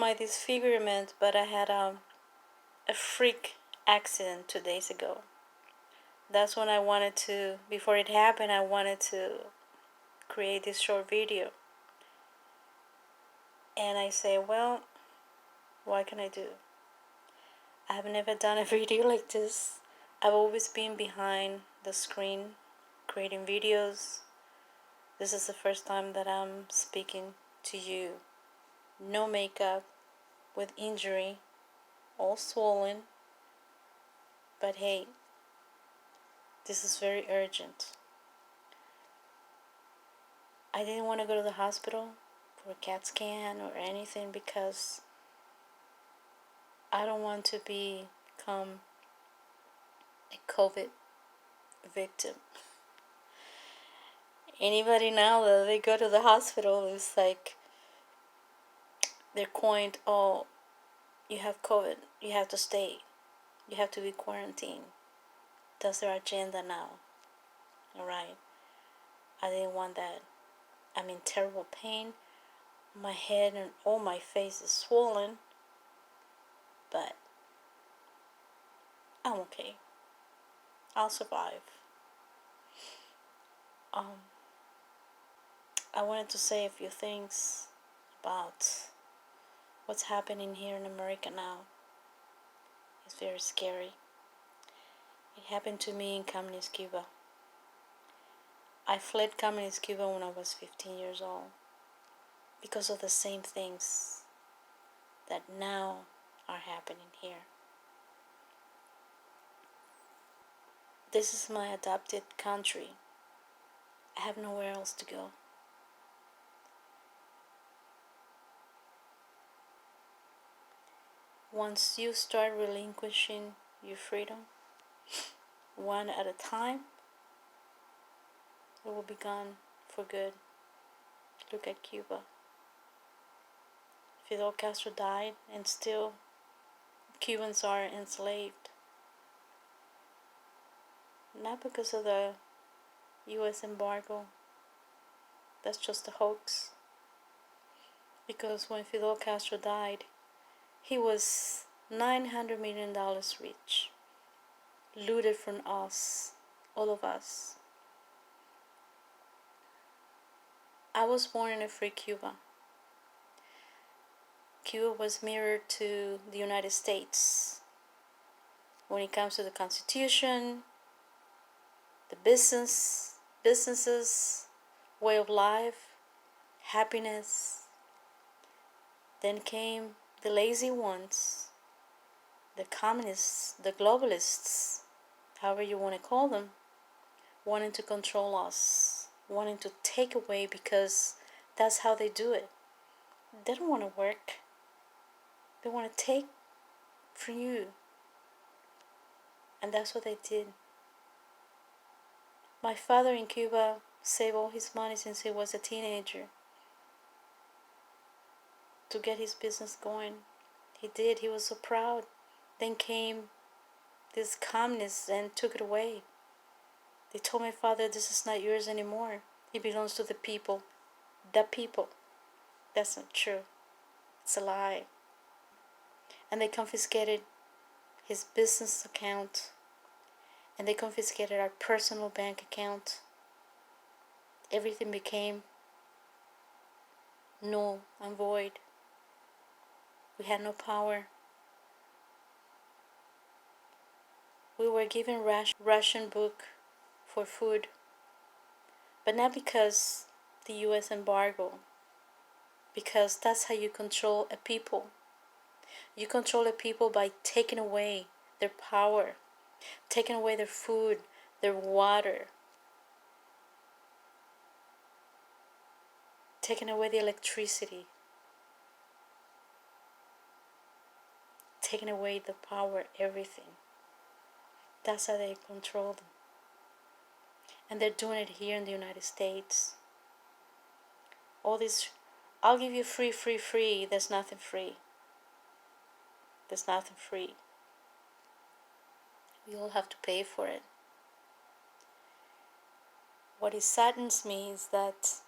my disfigurement, but I had a freak accident 2 days ago. That's when I wanted to, before it happened, I wanted to create this short video. And I say, well, what can I do? I have never done a video like this. I've always been behind the screen, creating videos. This is the first time that I'm speaking to you. No makeup, with injury, all swollen. But hey, this is very urgent. I didn't want to go to the hospital for a CAT scan or anything because I don't want to become a COVID victim. Anybody now that they go to the hospital is like they're coined, oh, you have COVID, you have to stay, you have to be quarantined. That's their agenda now. Alright, I didn't want that. I'm in terrible pain. My head and all my face is swollen, but I'm okay. I'll survive. I wanted to say a few things about what's happening here in America now. It's very scary. It happened to me in Communist Cuba. I fled Communist Cuba when I was 15 years old because of the same things that now are happening here. This is my adopted country. I have nowhere else to go. Once you start relinquishing your freedom, one at a time, it will be gone for good. Look at Cuba. Fidel Castro died, and still Cubans are enslaved. Not because of the US embargo. That's just a hoax. Because when Fidel Castro died, he was $900 million rich. Looted from us, all of us. I was born in a free Cuba. Cuba was mirrored to the United States when it comes to the Constitution, the businesses, way of life, happiness. Then came the lazy ones, the communists, the globalists, however you want to call them, wanting to control us, wanting to take away because that's how they do it. They don't want to work. They want to take from you. And that's what they did. My father in Cuba saved all his money since he was a teenager to get his business going. He did. He was so proud. Then came these communists and took it away. They told my father, this is not yours anymore. It belongs to the people. The people. That's not true. It's a lie. And they confiscated his business account. And they confiscated our personal bank account. Everything became null and void. We had no power. We were given ration book for food, but not because the US embargo, because that's how you control a people. You control a people by taking away their power, taking away their food, their water, taking away the electricity, taking away the power, everything. That's how they control them. And they're doing it here in the United States. All this, I'll give you free. There's nothing free. There's nothing free. We all have to pay for it. What it saddens me is that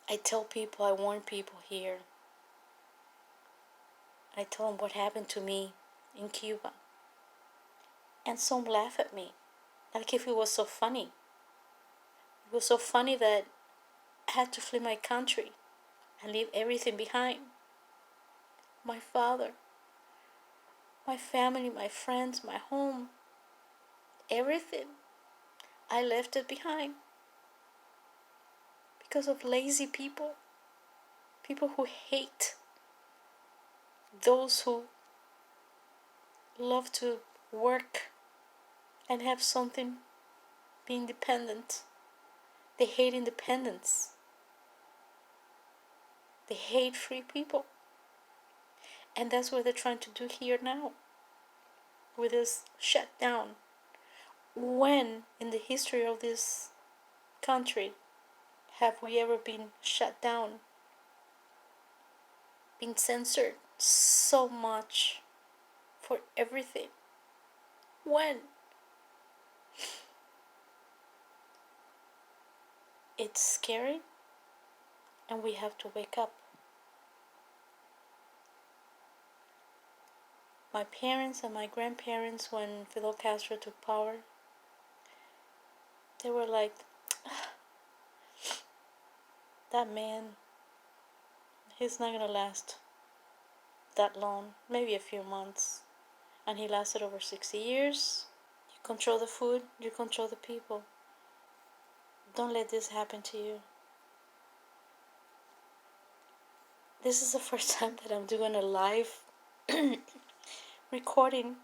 I tell people, I warn people here. I tell them what happened to me in Cuba. And some laugh at me, like if it was so funny. It was so funny that I had to flee my country and leave everything behind. My father, my family, my friends, my home, everything. I left it behind because of lazy people. People who hate those who love to work and have something, be independent. They hate independence. They hate free people. And that's what they're trying to do here now with this shutdown. When in the history of this country have we ever been shut down, been censored so much for everything? When? It's scary, and we have to wake up. My parents and my grandparents, when Fidel Castro took power, they were like, that man, he's not gonna last that long, maybe a few months. And he lasted over 60 years. You control the food, you control the people. Don't let this happen to you. This is the first time that I'm doing a live recording,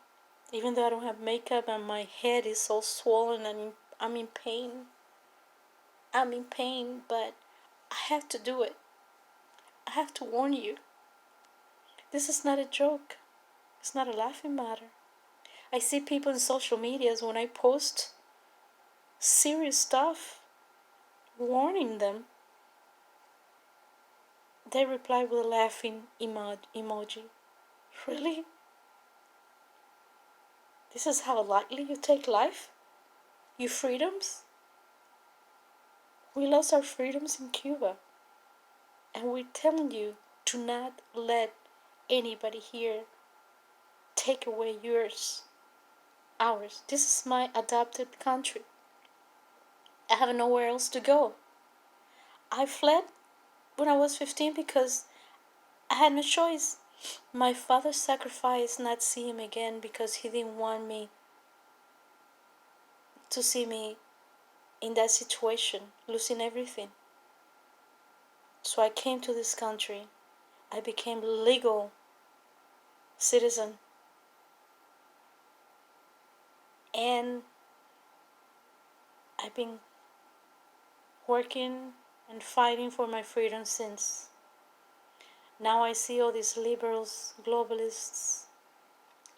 even though I don't have makeup and my head is so swollen and I'm in pain. I'm in pain, but I have to do it. I have to warn you. This is not a joke. It's not a laughing matter. I see people in social medias when I post serious stuff, warning them. They reply with a laughing emoji. Really? This is how lightly you take life? Your freedoms? We lost our freedoms in Cuba. And we're telling you, do not let anybody here take away yours, ours. This is my adopted country. I have nowhere else to go. I fled when I was 15 because I had no choice. My father sacrificed not see him again because he didn't want me to see me in that situation, losing everything. So I came to this country. I became legal citizen. And I've been working and fighting for my freedom since. Now I see all these liberals, globalists,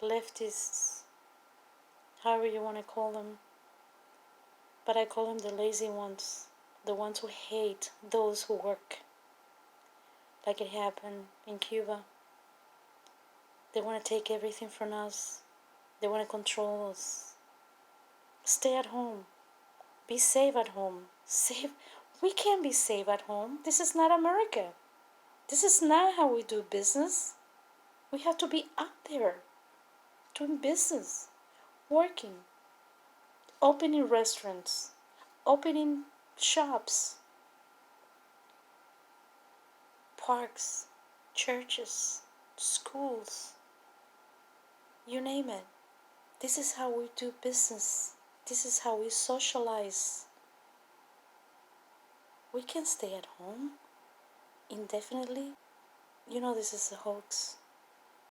leftists, however you want to call them. But I call them the lazy ones, the ones who hate those who work. Like it happened in Cuba. They want to take everything from us. They want to control us. Stay at home. Be safe at home. Safe. We can't be safe at home. This is not America. This is not how we do business. We have to be out there, doing business, working, opening restaurants, opening shops, parks, churches, schools, you name it. This is how we do business. This is how we socialize. We can't stay at home indefinitely. You know this is a hoax.